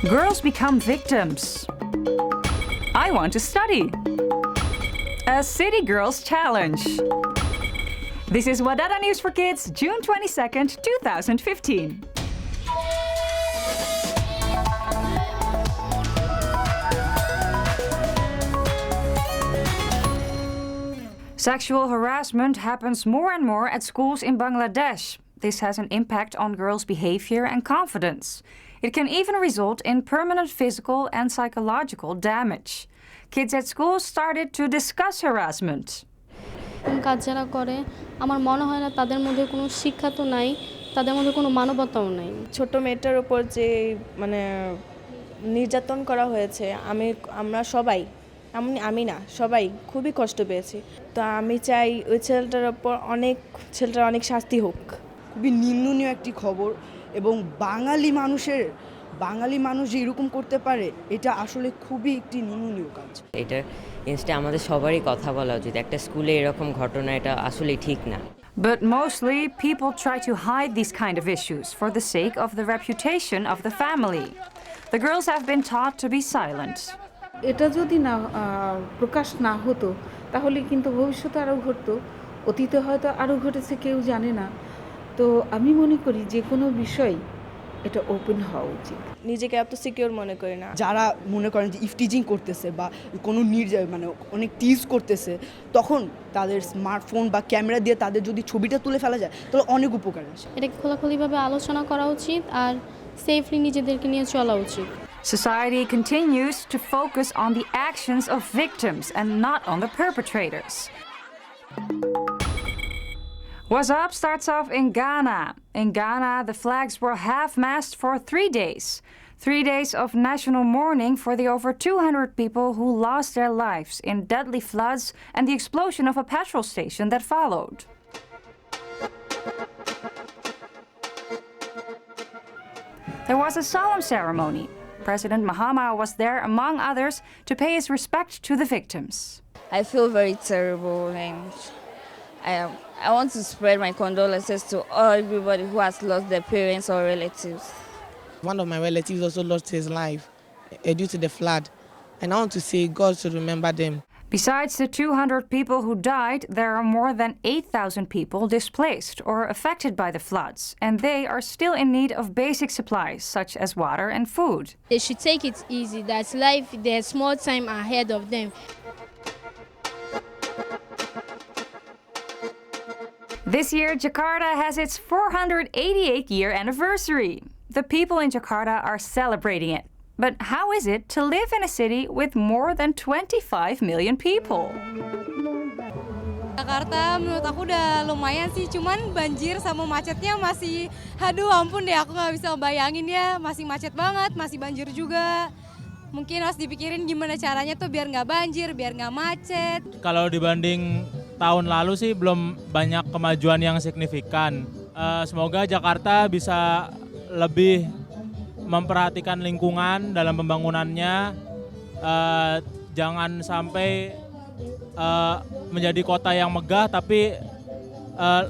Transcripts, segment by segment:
Girls become victims. I want to study. A City Girls Challenge. This is WADADA News for Kids, June 22nd, 2015. Sexual harassment happens more and more at schools in Bangladesh. This has an impact on girls' behavior and confidence. It can even result in permanent physical and psychological damage. Kids at school started to discuss harassment. কাজ যারা করে আমার মনে হয় না তাদের মধ্যে কোনো শিক্ষা তো নাই, তাদের মধ্যে কোনো মানবতাও নাই। ছোট মেয়েটার উপর যে নির্যাতন করা হয়েছে আমরা সবাই আমি না সবাই খুবই কষ্ট পেয়েছি। তো আমি চাই ওই ছেলেটার অনেক শাস্তি হোক। খুবই নিন্দনীয় একটি খবর এবং বাঙালি মানুষ যে এরকম করতে পারে এটা আসলে খুবই একটি নিন্দনীয় কাজ। এটা ইনস্টে আমাদের সবারই কথা বলা উচিত। একটা স্কুলে এরকম ঘটনা এটা আসলে ঠিক না। But mostly, people try to hide these kind of issues for the sake of the reputation of the family. The girls have been taught to be silent. এটা যদি না প্রকাশ না হতো তাহলে কিন্তু ভবিষ্যতে আরও ঘটতো, অতীতে হয়তো আরও ঘটেছে কেউ জানে না। তো আমি মনে করি যে কোনো বিষয় এটা ওপেন হওয়া উচিত। নিজেকে এত সিকিউর মনে করি না। যারা মনে করেন যে ইফটিজিং করতেছে বা কোনো অনেক টিজ করতেছে, তখন তাদের স্মার্টফোন বা ক্যামেরা দিয়ে তাদের যদি ছবিটা তুলে ফেলা যায় তাহলে অনেক উপকার আসে। এটা খোলাখুলিভাবে আলোচনা করা উচিত আর সেফলি নিজেদেরকে নিয়ে চলা উচিত। Society continues to focus on the actions of victims and not on the perpetrators. What's Up starts off in Ghana. In Ghana, the flags were half-mast for 3 days. 3 days of national mourning for the over 200 people who lost their lives in deadly floods and the explosion of a petrol station that followed. There was a solemn ceremony. President Mahama was there, among others, to pay his respect to the victims. I feel very terrible and I want to spread my condolences to everybody who has lost their parents or relatives. One of my relatives also lost his life due to the flood, and I want to say God should remember them. Besides the 200 people who died, there are more than 8,000 people displaced or affected by the floods, and they are still in need of basic supplies such as water and food. They should take it easy. That's life. There's more time ahead of them. This year, Jakarta has its 488-year anniversary. The people in Jakarta are celebrating it. But how is it to live in a city with more than 25 million people? Jakarta menurut aku udah lumayan sih, cuman banjir sama macetnya masih, aduh ampun deh, aku nggak bisa bayangin ya, masih macet banget, masih banjir juga. Mungkin harus dipikirin gimana caranya tuh biar nggak banjir, biar nggak macet. Kalau dibanding tahun lalu sih belum banyak kemajuan yang signifikan. Semoga Jakarta bisa lebih memperhatikan lingkungan dalam pembangunannya, jangan sampai menjadi kota yang megah tapi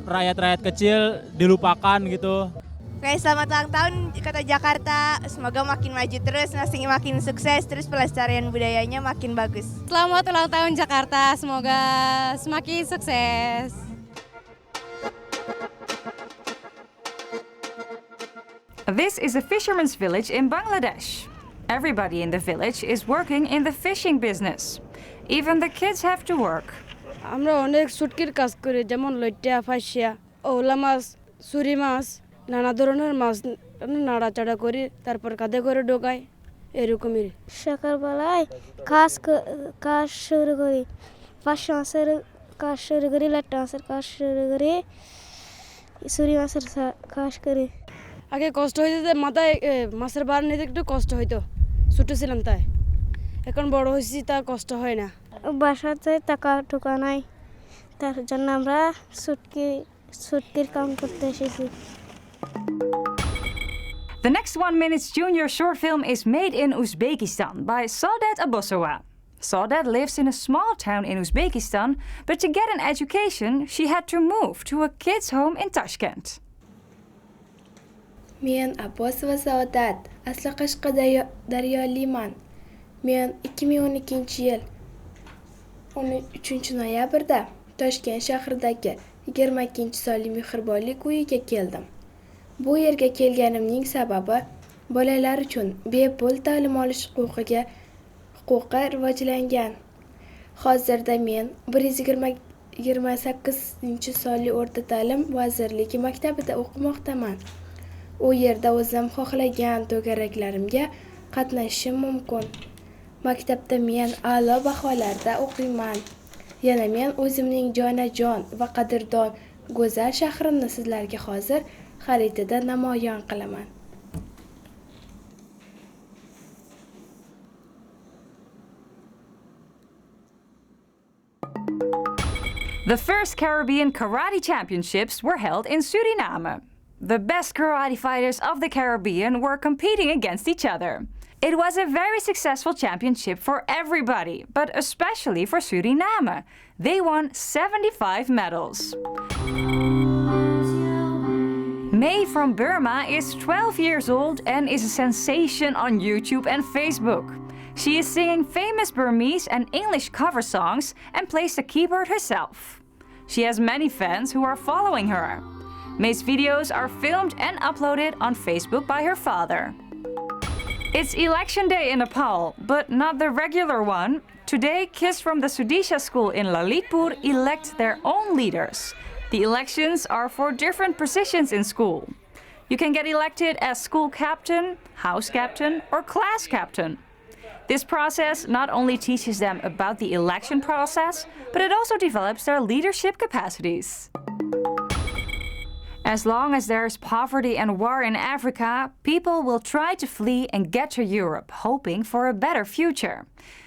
rakyat-rakyat kecil dilupakan gitu. Oke, selamat ulang tahun Kota Jakarta, semoga makin maju terus, makin sukses, terus pelestarian budayanya makin bagus. Selamat ulang tahun Jakarta, semoga semakin sukses. This is a fisherman's village in Bangladesh. Everybody in the village is working in the fishing business. Even the kids have to work. আমরা অনেক শুটকির কাজ করি, যেমন লইট্টা, ফাঁসিয়া, OLA মাছ, চুরি মাছ, নানা ধরনের মাছ নাড়াচাড়া করি, তারপর কাঁধে করে ঢোকাই, এরকমই। সকালবেলায় কাজ শুরু করি, পাঁচশো মাছের কাজ শুরু করি, লাট্টা মাছের কাজ শুরু করি, চুরি মাছের কাজ করি। আগে কষ্ট হইতো যে মাথায় মাছের বার নিতে একটু কষ্ট হইতো, ছোটো ছিলাম তাই। এখন বড় হয়েছি তা কষ্ট হয় না। বাসাতে টাকা ঢোকা নাই, তার জন্য আমরা শুটকির কাম করতে এসেছি। The next 1-minute junior short film is made in Uzbekistan by Sadat Abosowa. Sadat lives in a small town in Uzbekistan, but to get an education, she had to move to a kids' home in Tashkent. Men Abbos va Saodat, asli Qashqadaryoliman. Men 2012-yil 13-noyabrda Toshkent shahridagi 22-sonli mehribonlik uyiga keldim. Bu yerga kelganimning sababi bolalar uchun bepul ta'lim olish huquqi rivojlangan. Hozirda men 128-sonli o'rta ta'lim vazirligi maktabida o'qimoqdaman. U yerda o'zim xohlagan to'garaklarimga qatnashishim mumkin. Maktabda men a'lo baholarda o'qiyman. Yana men o'zimning jonajon va qadrdon go'zal shahrimni sizlarga hozir xaritada namoyon qilaman. The first Caribbean Karate Championships were held in Suriname. The best karate fighters of the Caribbean were competing against each other. It was a very successful championship for everybody, but especially for Suriname. They won 75 medals. May from Burma is 12 years old and is a sensation on YouTube and Facebook. She is singing famous Burmese and English cover songs and plays the keyboard herself. She has many fans who are following her. May's videos are filmed and uploaded on Facebook by her father. It's election day in Nepal, but not the regular one. Today, kids from the Sudisha school in Lalitpur elect their own leaders. The elections are for different positions in school. You can get elected as school captain, house captain, or class captain. This process not only teaches them about the election process, but it also develops their leadership capacities. As long as there is poverty and war in Africa, people will try to flee and get to Europe, hoping for a better future,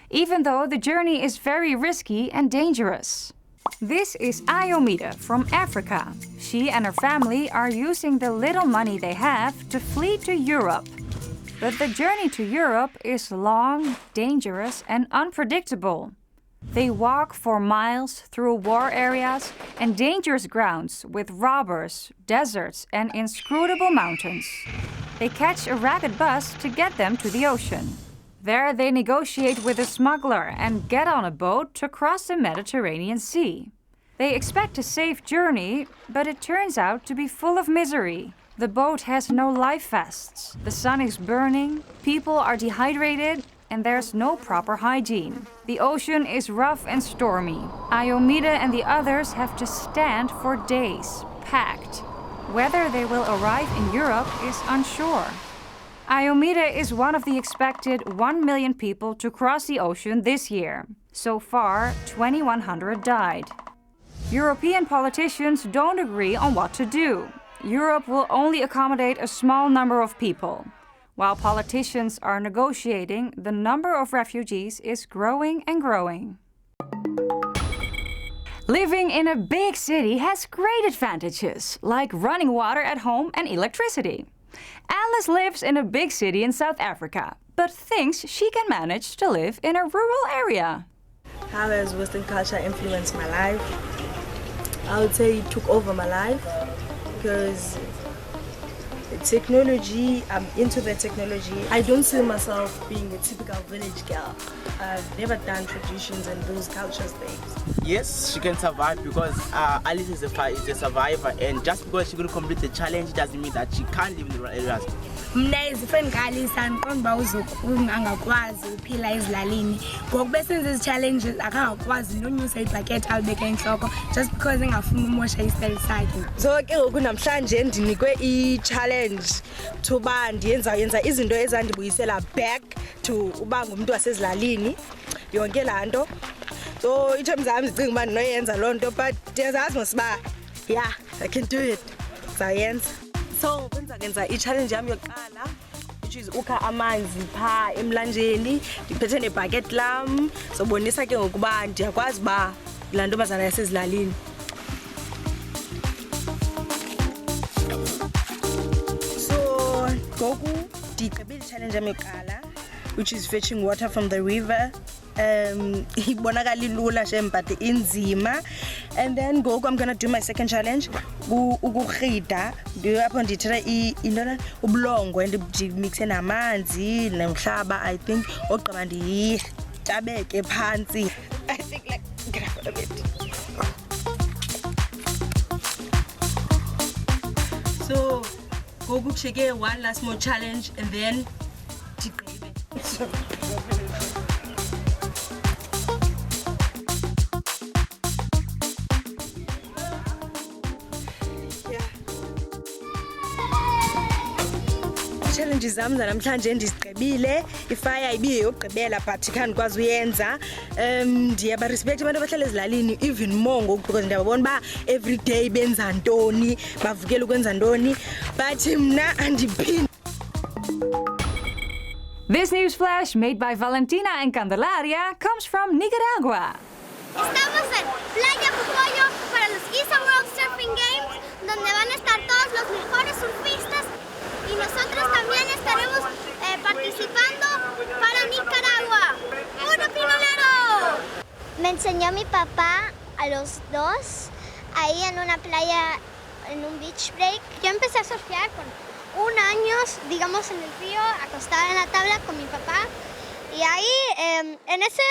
even though the journey is very risky and dangerous. This is Ayomida from Africa. She and her family are using the little money they have to flee to Europe. But the journey to Europe is long, dangerous, and unpredictable. They walk for miles through war areas and dangerous grounds with robbers, deserts, and inscrutable mountains. They catch a ragged bus to get them to the ocean. There they negotiate with a smuggler and get on a boat to cross the Mediterranean Sea. They expect a safe journey, but it turns out to be full of misery. The boat has no life vests, the sun is burning, people are dehydrated, and there's no proper hygiene. The ocean is rough and stormy. Ayomida and the others have to stand for days, packed. Whether they will arrive in Europe is unsure. Ayomida is one of the expected 1 million people to cross the ocean this year. So far, 2,100 died. European politicians don't agree on what to do. Europe will only accommodate a small number of people. While politicians are negotiating, the number of refugees is growing and growing. Living in a big city has great advantages, like running water at home and electricity. Alice lives in a big city in South Africa, but thinks she can manage to live in a rural area. How has Western culture influenced my life? I would say it took over my life because technology, I'm into the technology. I don't see myself being a typical village girl. I've never done traditions and those cultures things. Yes, she can survive because Alice is a survivor, and just because she couldn't complete the challenge doesn't mean that she can't live in the rural areas. Mna izifeni ka-Alice andiqonda uba angakwazi uphila ezilalini ngoku besenza ezi challenges akangakwazi nonyusa ibhakethi alibeke entloko just because engafuni umosha isitayile sakhe. So ke ngoku namhlanje ndinikwe i-challenge to uba yenza izinto ezandibuyisela back to uba ngumntu wasezilalini yonke laa nto. So itshomi zam zicinga uba ndinoyenza loo nto, but ndiyazazi mos uba yeah, I can do it. Ndizawuyenza. So ngenza i-challenge yami yokuqala, which is ukha amanzi phaa emlanjeni, ndiphethe nebhaket lam, sobonisa ke ngokuba ndiyakwazi uba laa ntombazana yasezilalini. So ngoku ndigqibile i-challenge yami yokuqala, which is fetching water from the river. Ibonakala ilula shem but inzima. And then ngoku I'm gonna do my second challenge ukurhida apho ndithela intona ubulongwe ndimixe namanzi nomhlaba. I think ogqiba ndiyitabeke phantsi. I think like grab a bit. So ngoku cheke one last more challenge and then ndigqibe. Challenges zam zanamhlanje ndizigqibile. Ifaya ibiye yokugqibela but khandikwazi uyenza. Ndiyaba-respect abantu abahlala ezilalini even more ngoku because ndiyababona uba every day benza ntoni, bavukela ukwenza ntoni, but mna andiphindi. This news flash, made by Valentina and Candelaria, comes from Nicaragua. Estamos en Playa Pucoyo para los ISA World Surfing Games, donde van a estar todos los mejores surfistas y nosotros también estaremos participando para Nicaragua. ¡Uno pinolero! Me enseñó mi papá a los 2 ahí en una playa, en un beach break. Yo empecé a surfear con 1 año, digamos, en el río, acostada en la tabla con mi papá. Y ahí, en ese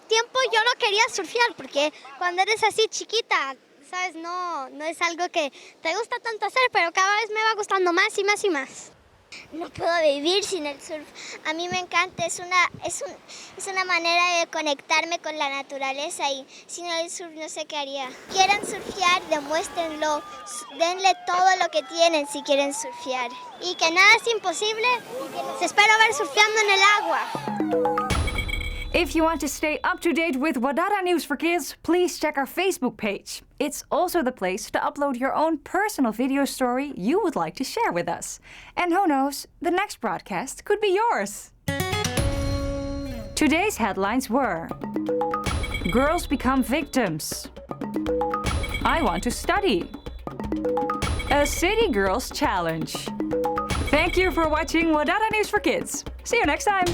tiempo yo no quería surfear porque cuando eres así chiquita, ¿sabes? No es algo que te gusta tanto hacer, pero cada vez me va gustando más y más y más. No puedo vivir sin el surf. A mí me encanta, es una manera de conectarme con la naturaleza y sin el surf no sé qué haría. Quieran surfear, demuéstrenlo, denle todo lo que tienen si quieren surfear. Y que nada es imposible y que los espero ver surfeando en el agua. If you want to stay up to date with WADADA News for Kids, please check our Facebook page. It's also the place to upload your own personal video story you would like to share with us. And who knows, the next broadcast could be yours. Today's headlines were: Girls become victims. I want to study. A City Girls Challenge. Thank you for watching WADADA News for Kids. See you next time.